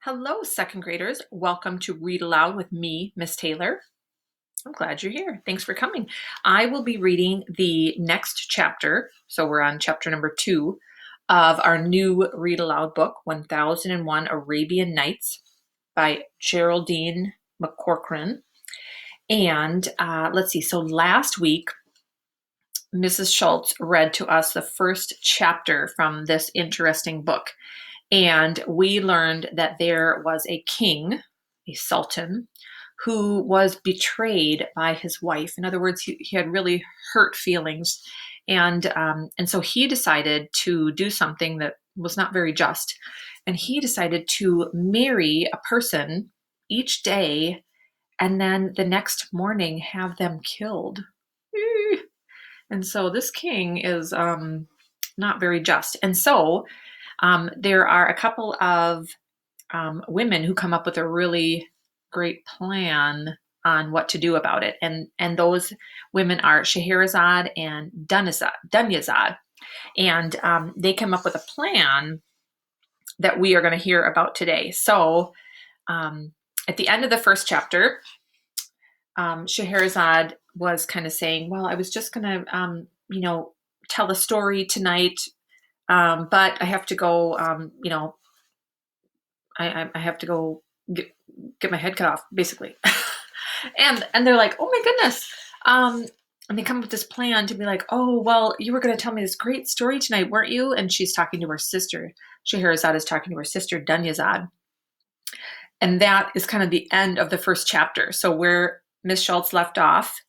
Hello, second graders. Welcome to Read Aloud with me, Miss Taylor. I'm glad you're here. Thanks for coming. I will be reading the next chapter. So we're on chapter number 2 of our new Read Aloud book, 1001 Arabian Nights by Geraldine McCorcoran. And let's see. So last week, Mrs. Schultz read to us the first chapter from this interesting book. And we learned that there was a king, a sultan, who was betrayed by his wife. In other words, he had really hurt feelings. And so he decided to do something that was not very just. And he decided to marry a person each day and then the next morning have them killed. And so this king is not very just. And so there are a couple of women who come up with a really great plan on what to do about it. And those women are Scheherazade and Dunyazad. And they come up with a plan that we are going to hear about today. So at the end of the first chapter, Scheherazade was kind of saying, well, I was just going to, tell the story tonight, but I have to go, I have to go get my head cut off, basically. and they're like, oh my goodness. And they come up with this plan to be like, oh, well, you were going to tell me this great story tonight, weren't you? And she's talking to her sister. Scheherazade is talking to her sister, Dunyazad. And that is kind of the end of the first chapter. So where Miss Schultz left off,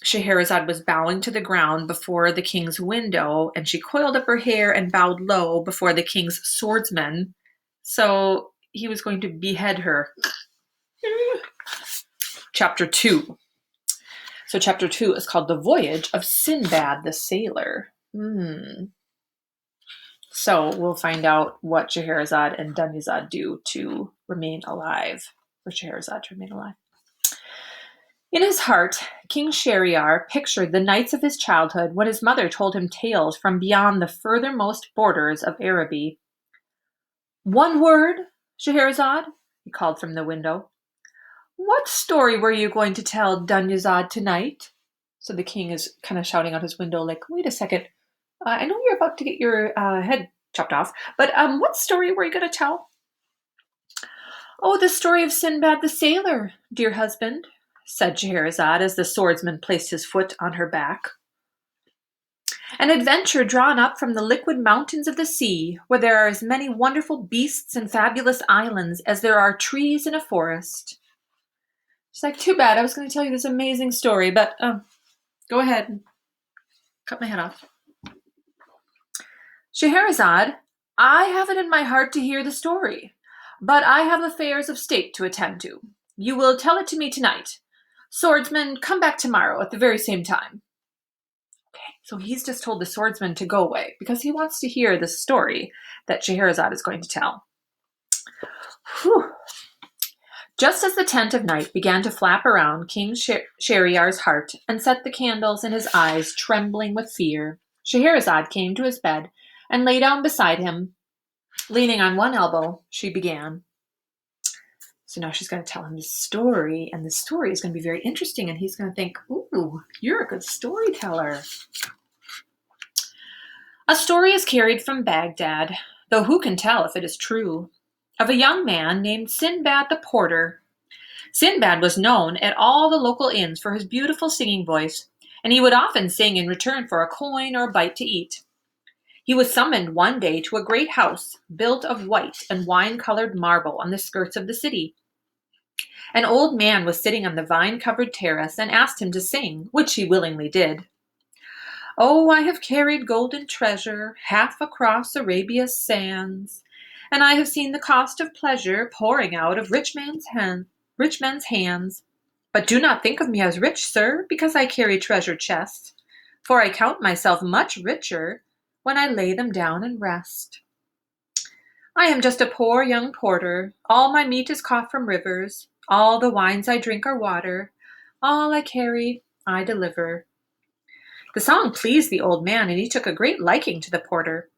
Scheherazade was bowing to the ground before the king's window, and she coiled up her hair and bowed low before the king's swordsman. So he was going to behead her. Chapter 2. So chapter 2 is called The Voyage of Sinbad the Sailor. So we'll find out what Scheherazade and Dunyazad do to remain alive, for Scheherazade to remain alive. In his heart, King Shahryar pictured the nights of his childhood when his mother told him tales from beyond the furthermost borders of Araby. One word, Scheherazade, he called from the window. What story were you going to tell Dunyazad tonight? So the king is kind of shouting out his window like, wait a second, I know you're about to get your head chopped off, but what story were you going to tell? Oh, the story of Sinbad the Sailor, dear husband, said Scheherazade as the swordsman placed his foot on her back. An adventure drawn up from the liquid mountains of the sea, where there are as many wonderful beasts and fabulous islands as there are trees in a forest. She's like, too bad, I was going to tell you this amazing story, but go ahead and cut my head off. Scheherazade, I have it in my heart to hear the story, but I have affairs of state to attend to. You will tell it to me tonight. Swordsman, come back tomorrow at the very same time. Okay, so he's just told the swordsman to go away because he wants to hear the story that Scheherazade is going to tell. Whew. Just as the tent of night began to flap around King Shahryar's heart and set the candles in his eyes trembling with fear, Scheherazade came to his bed and lay down beside him. Leaning on one elbow, she began. So now she's going to tell him this story, and the story is going to be very interesting, and he's going to think, ooh, you're a good storyteller. A story is carried from Baghdad, though who can tell if it is true, of a young man named Sinbad the Porter. Sinbad was known at all the local inns for his beautiful singing voice, and he would often sing in return for a coin or a bite to eat. He was summoned one day to a great house built of white and wine-colored marble on the skirts of the city. An old man was sitting on the vine-covered terrace and asked him to sing, which he willingly did. Oh, I have carried golden treasure half across Arabia's sands, and I have seen the cost of pleasure pouring out of rich men's hands. But do not think of me as rich, sir, because I carry treasure chests, for I count myself much richer when I lay them down and rest. I am just a poor young porter. All my meat is caught from rivers. All the wines I drink are water. All I carry, I deliver. The song pleased the old man, and he took a great liking to the porter.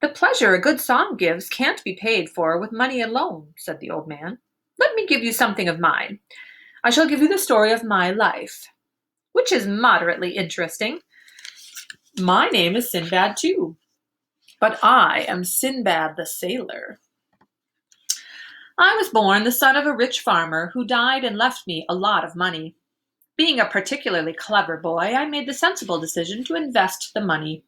"The pleasure a good song gives can't be paid for with money alone," said the old man. "Let me give you something of mine. I shall give you the story of my life, which is moderately interesting. My name is Sinbad too, but I am Sinbad the Sailor. I was born the son of a rich farmer who died and left me a lot of money. Being a particularly clever boy, I made the sensible decision to invest the money.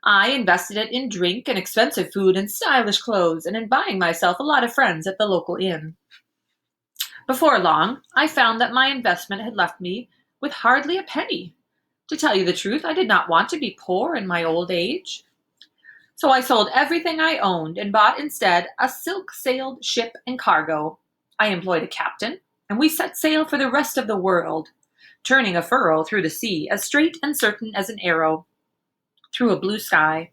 I invested it in drink and expensive food and stylish clothes, and in buying myself a lot of friends at the local inn. Before long, I found that my investment had left me with hardly a penny. To tell you the truth, I did not want to be poor in my old age. So I sold everything I owned and bought instead a silk-sailed ship and cargo. I employed a captain, and we set sail for the rest of the world, turning a furrow through the sea as straight and certain as an arrow through a blue sky.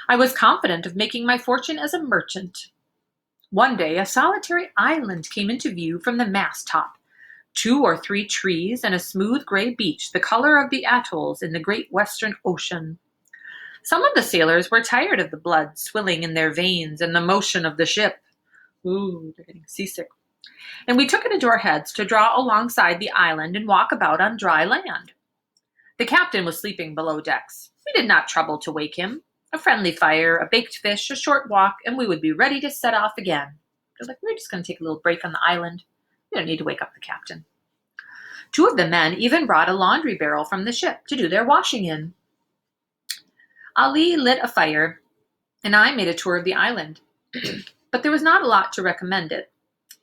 I was confident of making my fortune as a merchant. One day, a solitary island came into view from the mast top. 2 or 3 trees and a smooth gray beach, the color of the atolls in the great western ocean. Some of the sailors were tired of the blood swilling in their veins and the motion of the ship. Ooh, they're getting seasick. And we took it into our heads to draw alongside the island and walk about on dry land. The captain was sleeping below decks. We did not trouble to wake him. A friendly fire, a baked fish, a short walk, and we would be ready to set off again. They're like, we're just going to take a little break on the island. We don't need to wake up the captain. 2 of the men even brought a laundry barrel from the ship to do their washing in. Ali lit a fire, and I made a tour of the island. But there was not a lot to recommend it.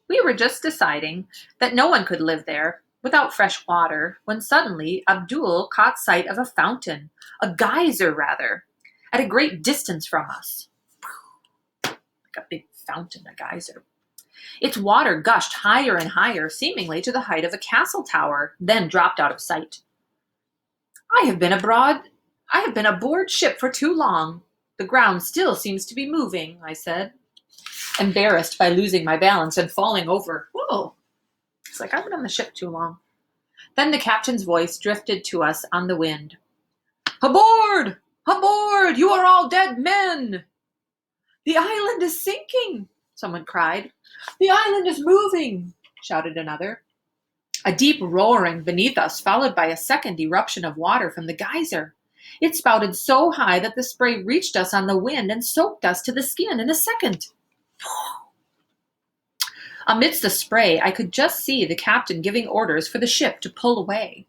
We were just deciding that no one could live there without fresh water when suddenly Abdul caught sight of a fountain, a geyser rather, at a great distance from us. Like a big fountain, a geyser. Its water gushed higher and higher, seemingly to the height of a castle tower, then dropped out of sight. I have been aboard ship for too long. The ground still seems to be moving, I said, embarrassed by losing my balance and falling over. Whoa! It's like I've been on the ship too long. Then the captain's voice drifted to us on the wind. Aboard! Aboard! You are all dead men! The island is sinking, someone cried. The island is moving, shouted another. A deep roaring beneath us, followed by a second eruption of water from the geyser. It spouted so high that the spray reached us on the wind and soaked us to the skin in a second. Amidst the spray, I could just see the captain giving orders for the ship to pull away.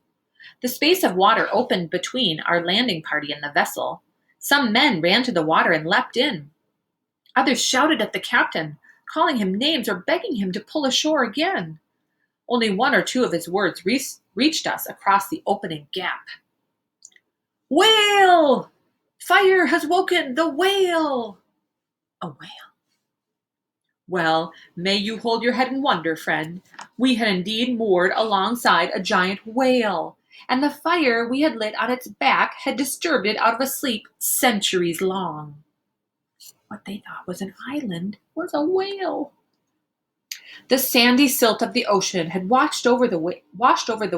The space of water opened between our landing party and the vessel. Some men ran to the water and leapt in. Others shouted at the captain, calling him names or begging him to pull ashore again. Only 1 or 2 of his words reached us across the opening gap. Whale! Fire has woken the whale! A whale. Well, may you hold your head in wonder, friend. We had indeed moored alongside a giant whale, and the fire we had lit on its back had disturbed it out of a sleep centuries long. What they thought was an island was a whale. The sandy silt of the ocean had washed over the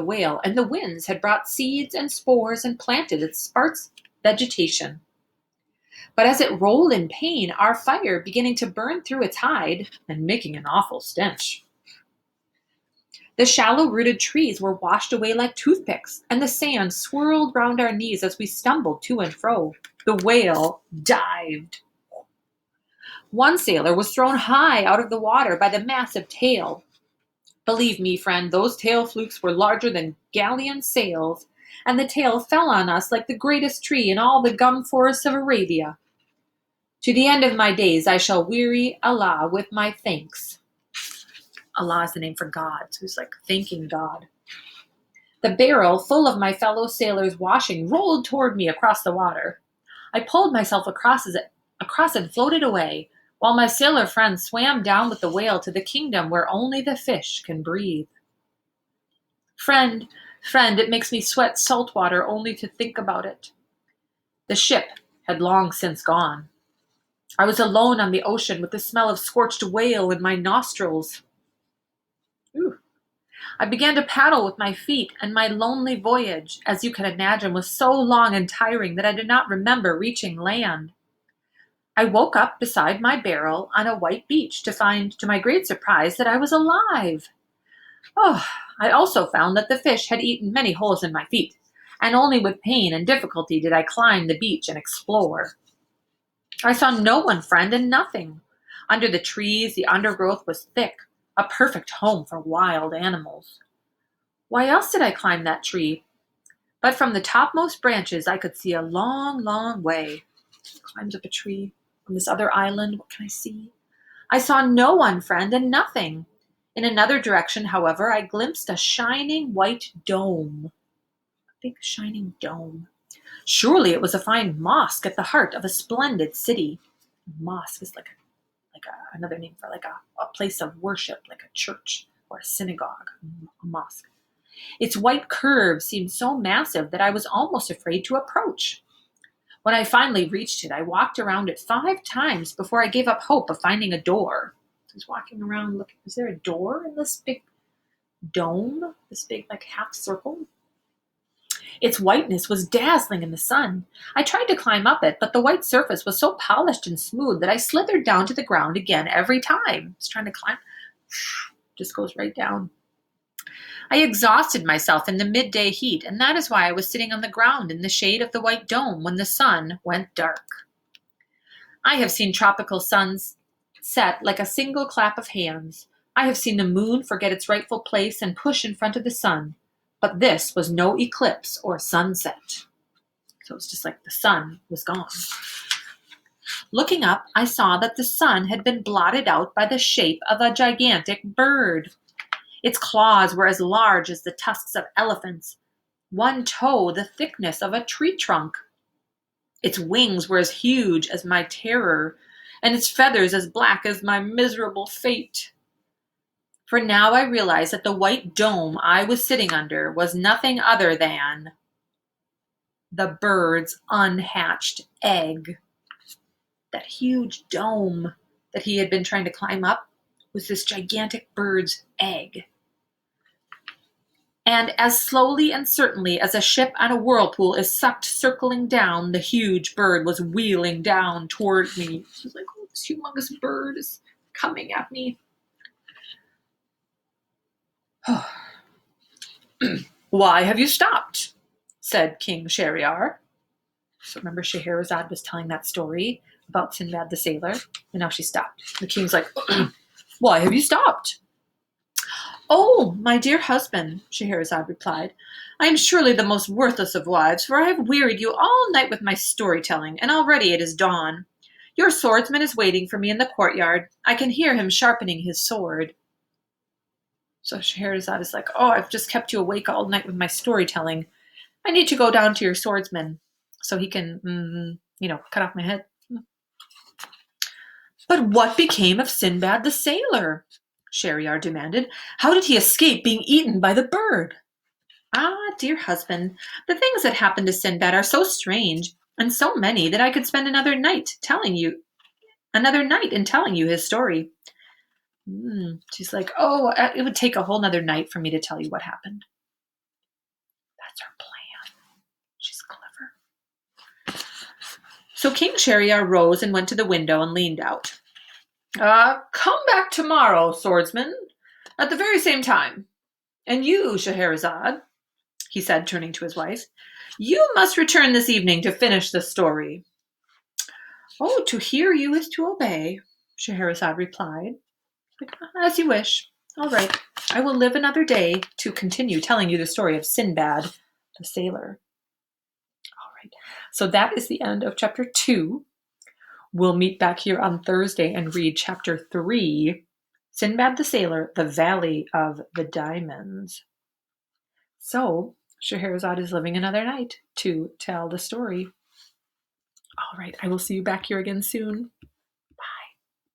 whale, and the winds had brought seeds and spores and planted its sparse vegetation. But as it rolled in pain, our fire beginning to burn through its hide and making an awful stench. The shallow-rooted trees were washed away like toothpicks, and the sand swirled round our knees as we stumbled to and fro. The whale dived. One sailor was thrown high out of the water by the massive tail. Believe me, friend, those tail flukes were larger than galleon sails, and the tail fell on us like the greatest tree in all the gum forests of Arabia. To the end of my days, I shall weary Allah with my thanks. Allah is the name for God, so he's like thanking God. The barrel, full of my fellow sailors' washing, rolled toward me across the water. I pulled myself across and floated away, while my sailor friends swam down with the whale to the kingdom where only the fish can breathe. Friend, it makes me sweat salt water only to think about it. The ship had long since gone. I was alone on the ocean with the smell of scorched whale in my nostrils. Ooh. I began to paddle with my feet, and my lonely voyage, as you can imagine, was so long and tiring that I did not remember reaching land. I woke up beside my barrel on a white beach to find, to my great surprise, that I was alive. Oh, I also found that the fish had eaten many holes in my feet, and only with pain and difficulty did I climb the beach and explore. I saw no one friend and nothing. Under the trees, the undergrowth was thick, a perfect home for wild animals. Why else did I climb that tree? But from the topmost branches I could see a long, long way. I climbed up a tree on this other island. What can I see? I saw no one friend and nothing. In another direction, however, I glimpsed a shining white dome. A big shining dome. Surely it was a fine mosque at the heart of a splendid city. Mosque is another name for a place of worship, like a church or a synagogue, a mosque. Its white curves seemed so massive that I was almost afraid to approach. When I finally reached it, I walked around it 5 times before I gave up hope of finding a door. I was walking around looking, is there a door in this big dome? This big, half circle? Its whiteness was dazzling in the sun. I tried to climb up it, but the white surface was so polished and smooth that I slithered down to the ground again every time. I was trying to climb, just goes right down. I exhausted myself in the midday heat, and that is why I was sitting on the ground in the shade of the white dome when the sun went dark. I have seen tropical suns set like a single clap of hands. I have seen the moon forget its rightful place and push in front of the sun. But this was no eclipse or sunset. So it's just like the sun was gone. Looking up, I saw that the sun had been blotted out by the shape of a gigantic bird. Its claws were as large as the tusks of elephants, one toe the thickness of a tree trunk. Its wings were as huge as my terror, and its feathers as black as my miserable fate. For now I realized that the white dome I was sitting under was nothing other than the bird's unhatched egg. That huge dome that he had been trying to climb up was this gigantic bird's egg. And as slowly and certainly as a ship on a whirlpool is sucked circling down, the huge bird was wheeling down toward me. It was like, oh, this humongous bird is coming at me. Why have you stopped? Said King Shahryar. So remember Scheherazade was telling that story about Sinbad the Sailor, and now she stopped. The king's like, why have you stopped? Oh, my dear husband, Scheherazade replied, I am surely the most worthless of wives, for I have wearied you all night with my storytelling, and already it is dawn. Your swordsman is waiting for me in the courtyard. I can hear him sharpening his sword. So Scheherazade is like, oh, I've just kept you awake all night with my storytelling. I need to go down to your swordsman so he can, cut off my head. But what became of Sinbad the Sailor? Shahryar demanded. How did he escape being eaten by the bird? Ah, dear husband, the things that happened to Sinbad are so strange and so many that I could spend another night in telling you his story. She's like, oh, it would take a whole nother night for me to tell you what happened. That's her plan. She's clever. So King Shahryar rose and went to the window and leaned out. Come back tomorrow, swordsman, at the very same time. And you, Scheherazade, he said, turning to his wife, you must return this evening to finish the story. Oh, to hear you is to obey, Scheherazade replied. As you wish. All right, I will live another day to continue telling you the story of Sinbad the Sailor. All right, so that is the end of chapter 2. We'll meet back here on Thursday and read chapter 3, Sinbad the Sailor, the Valley of the Diamonds. So, Scheherazade is living another night to tell the story. All right, I will see you back here again soon.